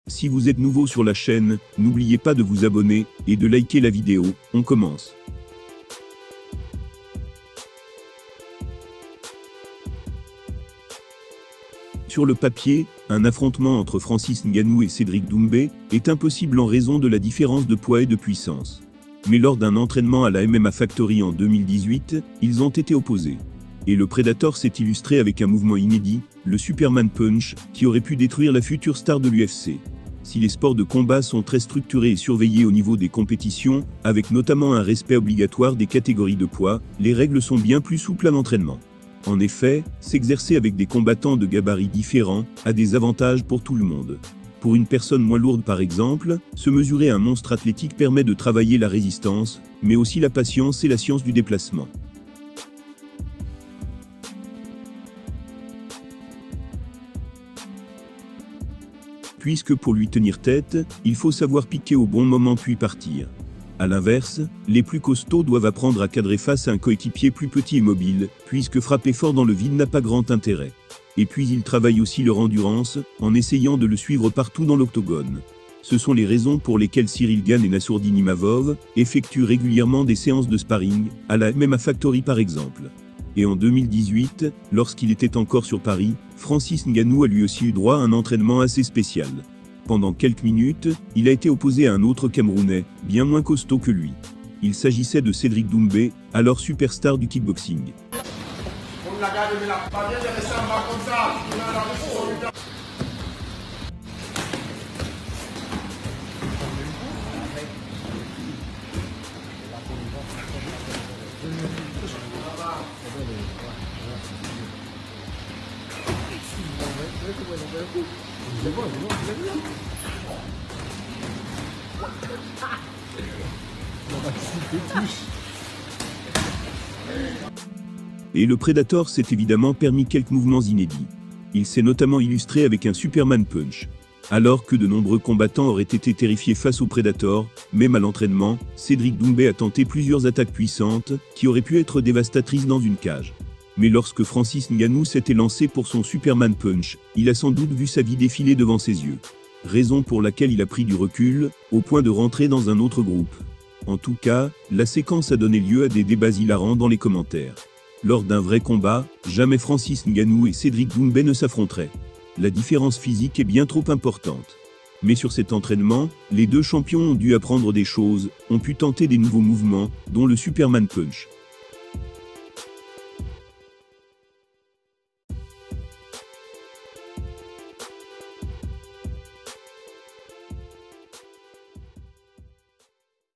Si vous êtes nouveau sur la chaîne, n'oubliez pas de vous abonner et de liker la vidéo. On commence. Sur le papier, un affrontement entre Francis Ngannou et Cédric Doumbé est impossible en raison de la différence de poids et de puissance. Mais lors d'un entraînement à la MMA Factory en 2018, ils ont été opposés. Et le Predator s'est illustré avec un mouvement inédit, le Superman Punch, qui aurait pu détruire la future star de l'UFC. Si les sports de combat sont très structurés et surveillés au niveau des compétitions, avec notamment un respect obligatoire des catégories de poids, les règles sont bien plus souples à l'entraînement. En effet, s'exercer avec des combattants de gabarits différents a des avantages pour tout le monde. Pour une personne moins lourde par exemple, se mesurer à un monstre athlétique permet de travailler la résistance, mais aussi la patience et la science du déplacement. Puisque pour lui tenir tête, il faut savoir piquer au bon moment puis partir. A l'inverse, les plus costauds doivent apprendre à cadrer face à un coéquipier plus petit et mobile, puisque frapper fort dans le vide n'a pas grand intérêt. Et puis ils travaillent aussi leur endurance, en essayant de le suivre partout dans l'octogone. Ce sont les raisons pour lesquelles Cyril Gane et Nassourdine Imavov effectuent régulièrement des séances de sparring, à la MMA Factory par exemple. Et en 2018, lorsqu'il était encore sur Paris, Francis Ngannou a lui aussi eu droit à un entraînement assez spécial. Pendant quelques minutes, il a été opposé à un autre Camerounais, bien moins costaud que lui. Il s'agissait de Cédric Doumbé, alors superstar du kickboxing. Et le Predator s'est évidemment permis quelques mouvements inédits. Il s'est notamment illustré avec un Superman Punch. Alors que de nombreux combattants auraient été terrifiés face au Predator, même à l'entraînement, Cédric Doumbé a tenté plusieurs attaques puissantes, qui auraient pu être dévastatrices dans une cage. Mais lorsque Francis Ngannou s'était lancé pour son Superman Punch, il a sans doute vu sa vie défiler devant ses yeux. Raison pour laquelle il a pris du recul, au point de rentrer dans un autre groupe. En tout cas, la séquence a donné lieu à des débats hilarants dans les commentaires. Lors d'un vrai combat, jamais Francis Ngannou et Cédric Doumbé ne s'affronteraient. La différence physique est bien trop importante. Mais sur cet entraînement, les deux champions ont dû apprendre des choses, ont pu tenter des nouveaux mouvements, dont le Superman Punch.